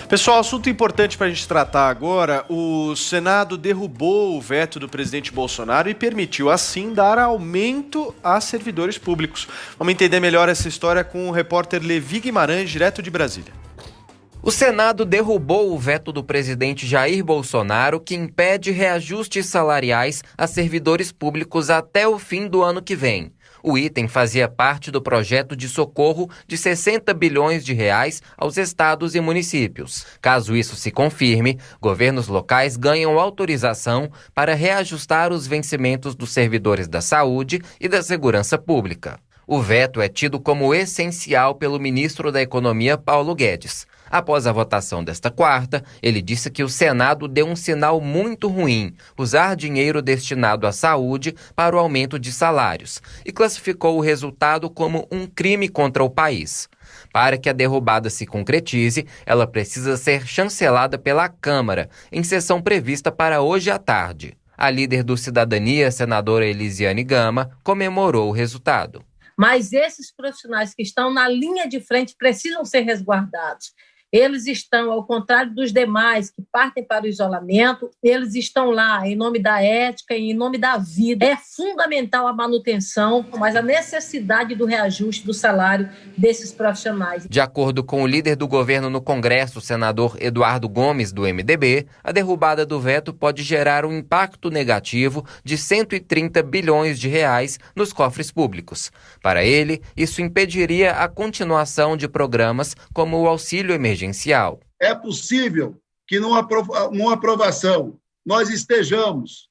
Pessoal, assunto importante para a gente tratar agora. O Senado derrubou o veto do presidente Bolsonaro e permitiu, assim, dar aumento a servidores públicos. Vamos entender melhor essa história com o repórter Levi Guimarães, direto de Brasília. O Senado derrubou o veto do presidente Jair Bolsonaro, que impede reajustes salariais a servidores públicos até o fim do ano que vem. O item fazia parte do projeto de socorro de 60 bilhões de reais aos estados e municípios. Caso isso se confirme, governos locais ganham autorização para reajustar os vencimentos dos servidores da saúde e da segurança pública. O veto é tido como essencial pelo ministro da Economia, Paulo Guedes. Após a votação desta quarta, ele disse que o Senado deu um sinal muito ruim, usar dinheiro destinado à saúde para o aumento de salários, e classificou o resultado como um crime contra o país. Para que a derrubada se concretize, ela precisa ser chancelada pela Câmara, em sessão prevista para hoje à tarde. A líder do Cidadania, senadora Elisiane Gama, comemorou o resultado. Mas esses profissionais que estão na linha de frente precisam ser resguardados. Eles estão, ao contrário dos demais que partem para o isolamento, eles estão lá em nome da ética e em nome da vida. É fundamental a manutenção, mas a necessidade do reajuste do salário desses profissionais. De acordo com o líder do governo no Congresso, o senador Eduardo Gomes, do MDB, a derrubada do veto pode gerar um impacto negativo de 130 bilhões de reais nos cofres públicos. Para ele, isso impediria a continuação de programas como o auxílio emergencial. É possível que numa aprovação nós estejamos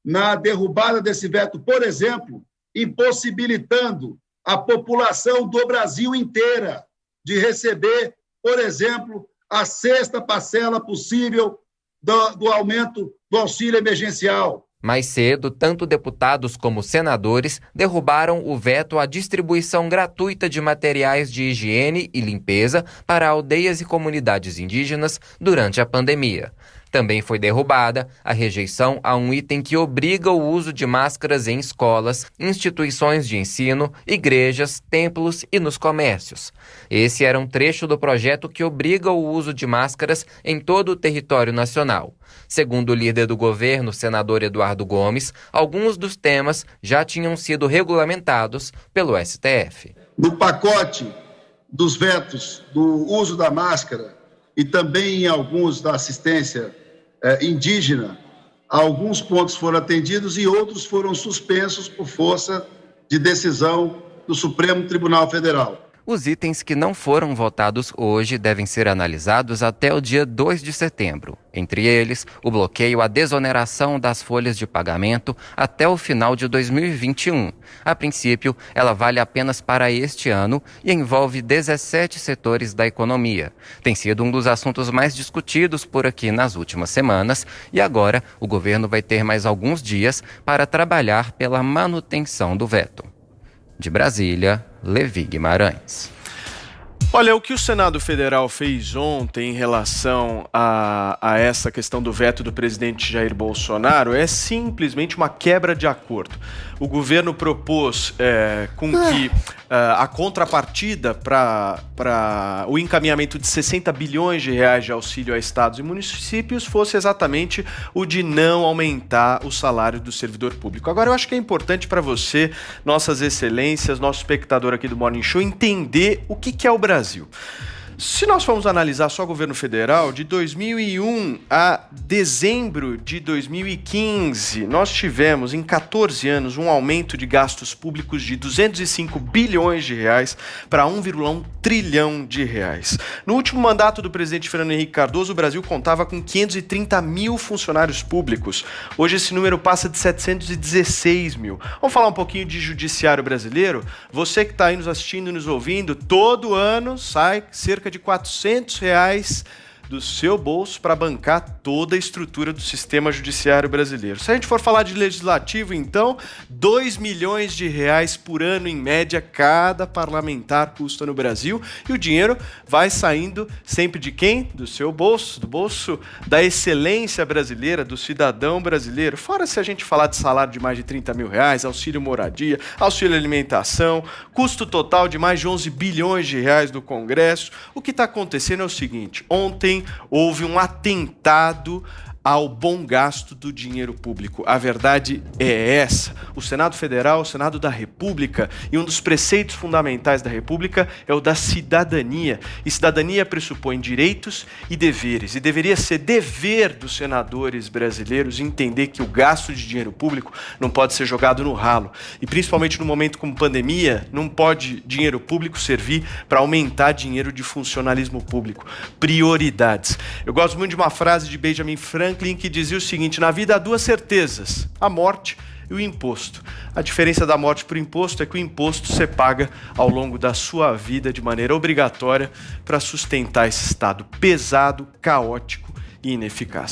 na derrubada desse veto, por exemplo, impossibilitando a população do Brasil inteira de receber, por exemplo, a sexta parcela possível do aumento do auxílio emergencial. Mais cedo, tanto deputados como senadores derrubaram o veto à distribuição gratuita de materiais de higiene e limpeza para aldeias e comunidades indígenas durante a pandemia. Também foi derrubada a rejeição a um item que obriga o uso de máscaras em escolas, instituições de ensino, igrejas, templos e nos comércios. Esse era um trecho do projeto que obriga o uso de máscaras em todo o território nacional. Segundo o líder do governo, senador Eduardo Gomes, alguns dos temas já tinham sido regulamentados pelo STF. No pacote dos vetos do uso da máscara e também em alguns da assistência indígena, alguns pontos foram atendidos e outros foram suspensos por força de decisão do Supremo Tribunal Federal. Os itens que não foram votados hoje devem ser analisados até o dia 2 de setembro. Entre eles, o bloqueio à desoneração das folhas de pagamento até o final de 2021. A princípio, ela vale apenas para este ano e envolve 17 setores da economia. Tem sido um dos assuntos mais discutidos por aqui nas últimas semanas e agora o governo vai ter mais alguns dias para trabalhar pela manutenção do veto. De Brasília, Levi Guimarães. Olha, o que o Senado Federal fez ontem em relação a essa questão do veto do presidente Jair Bolsonaro é simplesmente uma quebra de acordo. O governo propôs que a contrapartida para o encaminhamento de 60 bilhões de reais de auxílio a estados e municípios fosse exatamente o de não aumentar o salário do servidor público. Agora, eu acho que é importante para você, nossas excelências, nosso espectador aqui do Morning Show, entender o que é o Brasil. Se nós formos analisar só o governo federal, de 2001 a dezembro de 2015, nós tivemos em 14 anos um aumento de gastos públicos de 205 bilhões de reais para 1,1 trilhão de reais. No último mandato do presidente Fernando Henrique Cardoso, o Brasil contava com 530 mil funcionários públicos. Hoje esse número passa de 716 mil. Vamos falar um pouquinho de judiciário brasileiro? Você que está aí nos assistindo e nos ouvindo, todo ano sai cerca de R$400 do seu bolso para bancar toda a estrutura do sistema judiciário brasileiro. Se a gente for falar de legislativo, então, 2 milhões de reais por ano, em média, cada parlamentar custa no Brasil, e o dinheiro vai saindo sempre de quem? Do seu bolso, do bolso da excelência brasileira, do cidadão brasileiro. Fora se a gente falar de salário de mais de 30 mil reais, auxílio moradia, auxílio alimentação, custo total de mais de 11 bilhões de reais no Congresso. O que está acontecendo é o seguinte: ontem Ontem houve um atentado ao bom gasto do dinheiro público. A verdade é essa. O Senado Federal, o Senado da República, e um dos preceitos fundamentais da República é o da cidadania. E cidadania pressupõe direitos e deveres. E deveria ser dever dos senadores brasileiros entender que o gasto de dinheiro público não pode ser jogado no ralo. E principalmente no momento como pandemia, não pode dinheiro público servir para aumentar dinheiro de funcionalismo público. Prioridades. Eu gosto muito de uma frase de Benjamin Franklin que dizia o seguinte: na vida há duas certezas, a morte e o imposto. A diferença da morte para o imposto é que o imposto você paga ao longo da sua vida de maneira obrigatória para sustentar esse Estado pesado, caótico e ineficaz.